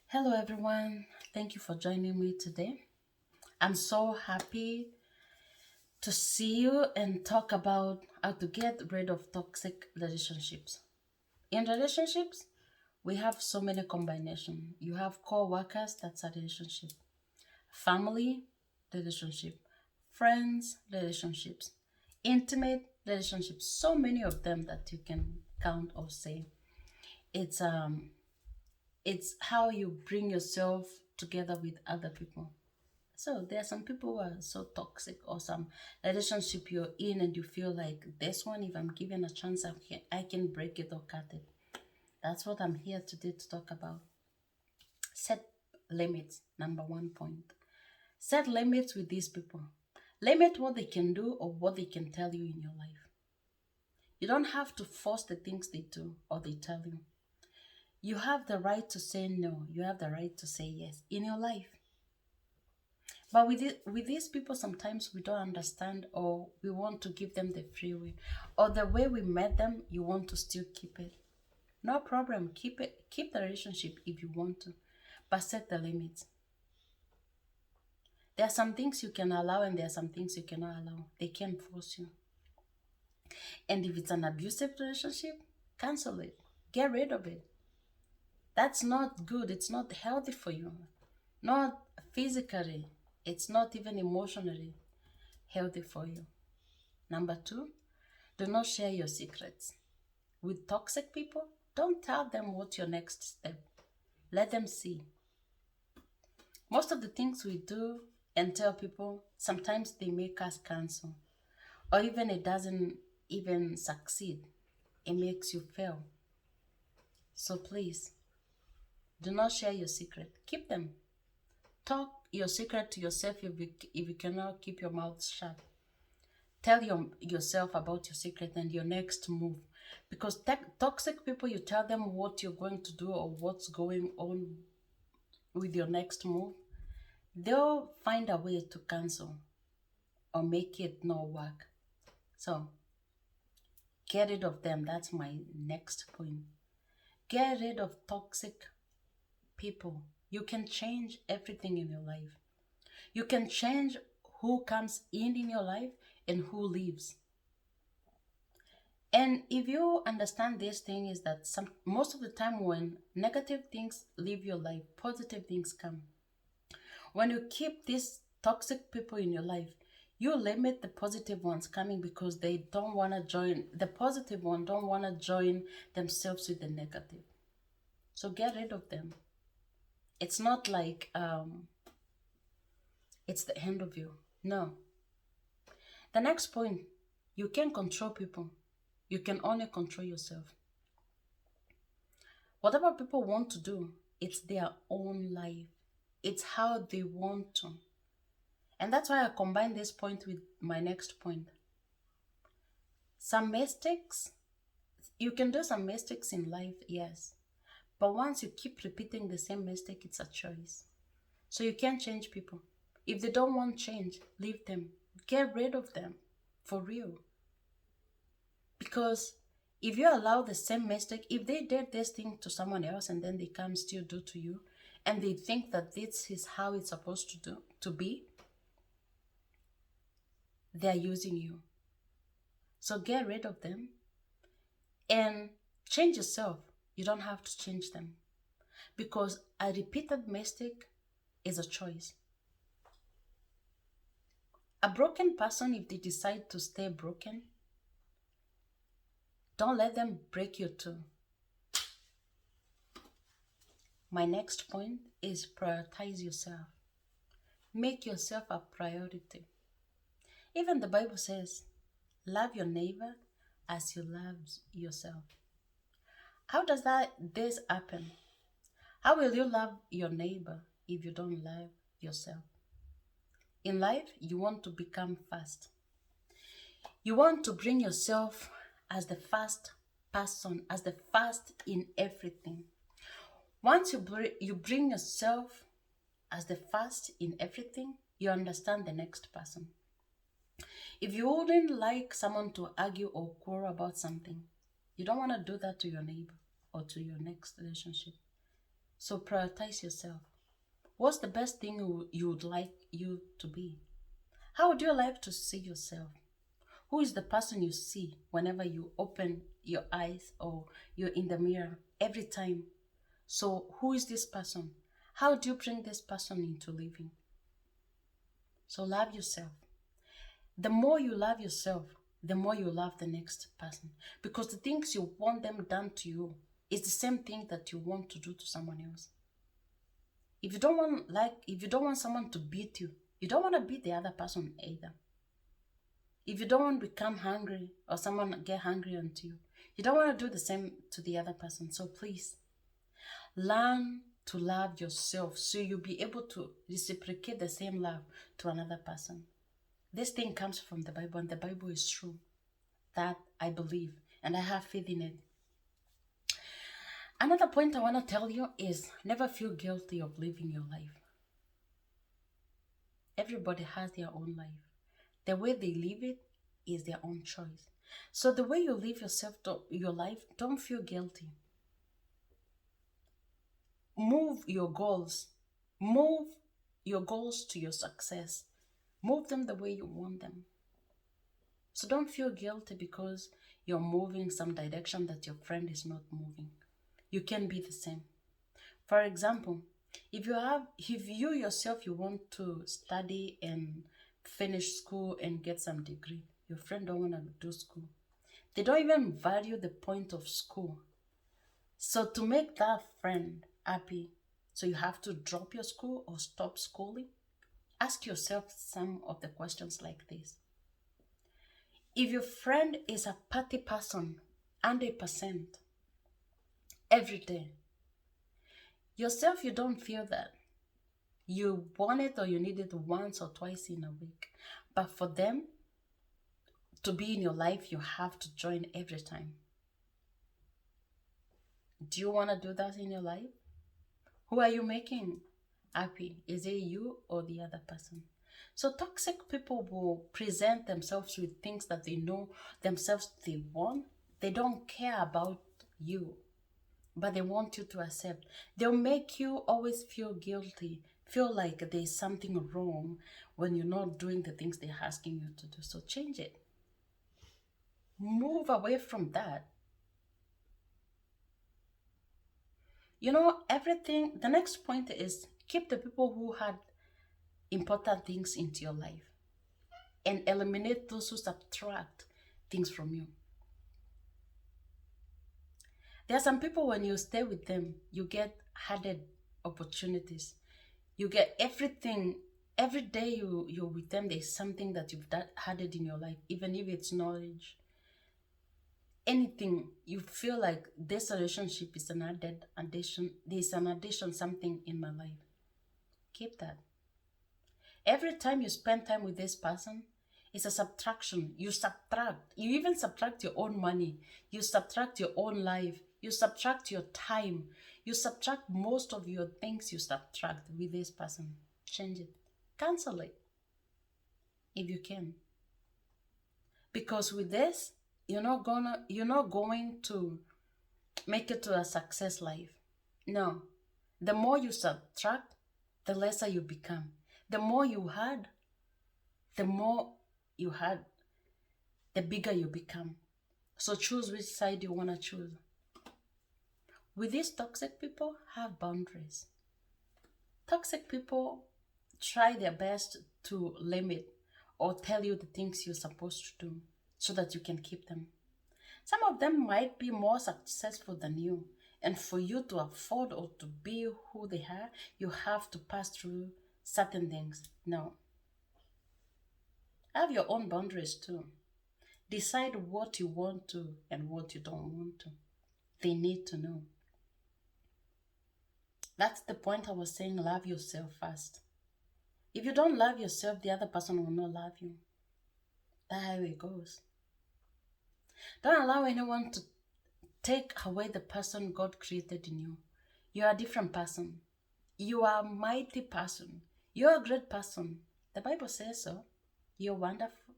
Hello, everyone. Thank you for joining me today. I'm so happy to see you and talk about how to get rid of toxic relationships. In relationships, we have so many combinations. You have co-workers, that's a relationship. Family, relationship. Friends, relationships. Intimate relationships. So many of them that you can count or say. It's um it's how you bring yourself together with other people. So there are some people who are so toxic, or some relationship you're in and you feel like this one, if I'm given a chance, I can break it or cut it. That's what I'm here today to talk about. Set limits, number one point. Set limits with these people. Limit what they can do or what they can tell you in your life. You don't have to force the things they do or they tell you. You have the right to say no. You have the right to say yes in your life. But with these people, sometimes we don't understand, or we want to give them the free will, or the way we met them, you want to still keep it. No problem, keep it, keep the relationship if you want to, but set the limits. There are some things you can allow, and there are some things you cannot allow. They can't force you. And if it's an abusive relationship, cancel it, get rid of it. That's not good. It's not healthy for you. Not physically. It's not even emotionally healthy for you. Number two, do not share your secrets. With toxic people, don't tell them what's your next step. Let them see. Most of the things we do and tell people, sometimes they make us cancel. Or even it doesn't even succeed. It makes you fail. So please, do not share your secret. Keep them. Talk your secret to yourself if you cannot keep your mouth shut. Tell yourself about your secret and your next move. Because toxic people, you tell them what you're going to do or what's going on with your next move, they'll find a way to cancel or make it not work. So get rid of them. That's my next point. Get rid of toxic people. You can change everything in your life. You can change who comes in your life and who leaves. And if you understand this thing, is that most of the time when negative things leave your life, positive things come. When you keep these toxic people in your life, you limit the positive ones coming because they don't want to join, the positive one don't want to join themselves with the negative. So get rid of them. It's not like it's the end of you. No. The next point, you can control people. You can only control yourself. Whatever people want to do, it's their own life. It's how they want to. And that's why I combine this point with my next point. Some mistakes, you can do some mistakes in life, yes. But once you keep repeating the same mistake, it's a choice. So you can't change people. If they don't want change, leave them. Get rid of them. For real. Because if you allow the same mistake, if they did this thing to someone else and then they come still do to you, and they think that this is how it's supposed to be, they're using you. So get rid of them and change yourself. You don't have to change them. Because a repeated mistake is a choice. A broken person, if they decide to stay broken, don't let them break you too. My next point is prioritize yourself. Make yourself a priority. Even the Bible says, love your neighbor as you love yourself. How does this happen? How will you love your neighbor if you don't love yourself? In life, you want to become fast. You want to bring yourself as the fast person, as the fast in everything. Once you bring yourself as the fast in everything, you understand the next person. If you wouldn't like someone to argue or quarrel about something, you don't want to do that to your neighbor or to your next relationship. So prioritize yourself. What's the best thing you would like you to be? How would you like to see yourself? Who is the person you see whenever you open your eyes or you're in the mirror every time? So who is this person? How do you bring this person into living? So love yourself. The more you love yourself, the more you love the next person. Because the things you want them done to you is the same thing that you want to do to someone else. If you don't want someone to beat you, you don't want to beat the other person either. If you don't want to become hungry or someone get hungry onto you, you don't want to do the same to the other person. So please, learn to love yourself so you'll be able to reciprocate the same love to another person. This thing comes from the Bible, and the Bible is true. That I believe, and I have faith in it. Another point I want to tell you is never feel guilty of living your life. Everybody has their own life. The way they live it is their own choice. So the way you live your life, don't feel guilty. Move your goals. Move your goals to your success. Move them the way you want them. So don't feel guilty because you're moving some direction that your friend is not moving. You can be the same. For example, if you yourself you want to study and finish school and get some degree, your friend don't want to do school. They don't even value the point of school. So to make that friend happy, so you have to drop your school or stop schooling. Ask yourself some of the questions like this. If your friend is a party person, 100%, every day, yourself, you don't feel that. You want it or you need it once or twice in a week. But for them to be in your life, you have to join every time. Do you want to do that in your life? Who are you making happy? Is it you or the other person? So toxic people will present themselves with things that they know themselves they want. They don't care about you, but they want you to accept. They'll make you always feel guilty, feel like there's something wrong when you're not doing the things they're asking you to do. So change it. Move away from that. You know, everything, the next point is keep the people who had important things into your life and eliminate those who subtract things from you. There are some people, when you stay with them, you get added opportunities. You get everything. Every day you're with them, there's something that you've added in your life, even if it's knowledge. Anything, you feel like this relationship is an added addition. There's an addition, something in my life. Keep that. Every time you spend time with this person, it's a subtraction. You subtract. You even subtract your own money. You subtract your own life. You subtract your time. You subtract most of your things you subtract with this person. Change it. Cancel it. If you can. Because with this, you're not going to make it to a success life. No. The more you subtract, the lesser you become. The more you had, the bigger you become. So choose which side you want to choose. With these toxic people, have boundaries. Toxic people try their best to limit or tell you the things you're supposed to do so that you can keep them. Some of them might be more successful than you. And for you to afford or to be who they are, you have to pass through certain things. No. Have your own boundaries too. Decide what you want to and what you don't want to. They need to know. That's the point I was saying, love yourself first. If you don't love yourself, the other person will not love you. That's how it goes. Don't allow anyone to take away the person God created in you. You are a different person. You are a mighty person. You are a great person. The Bible says so. You're wonderful.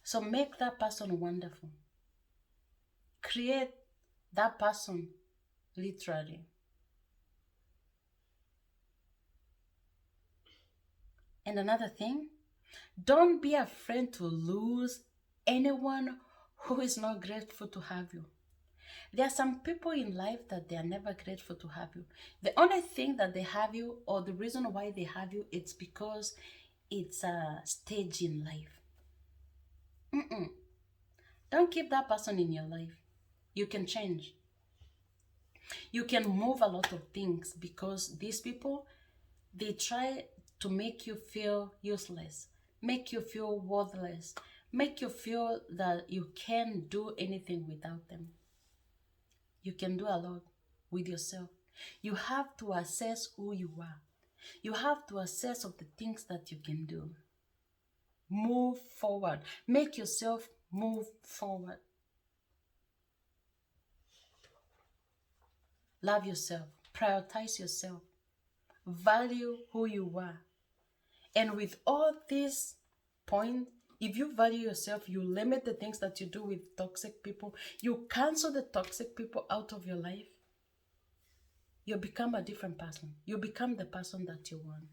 So make that person wonderful. Create that person Literally. And another thing, don't be afraid to lose anyone who is not grateful to have you. There are some people in life that they are never grateful to have you. The only thing that they have you, or the reason why they have you, it's because it's a stage in life. Mm-mm. Don't keep that person in your life. You can change. You can move a lot of things because these people, they try to make you feel useless, make you feel worthless, make you feel that you can't do anything without them. You can do a lot with yourself. You have to assess who you are. You have to assess of the things that you can do. Move forward. Make yourself move forward. Love yourself. Prioritize yourself. Value who you are. And with all these points, if you value yourself, you limit the things that you do with toxic people, you cancel the toxic people out of your life, you become a different person. You become the person that you want.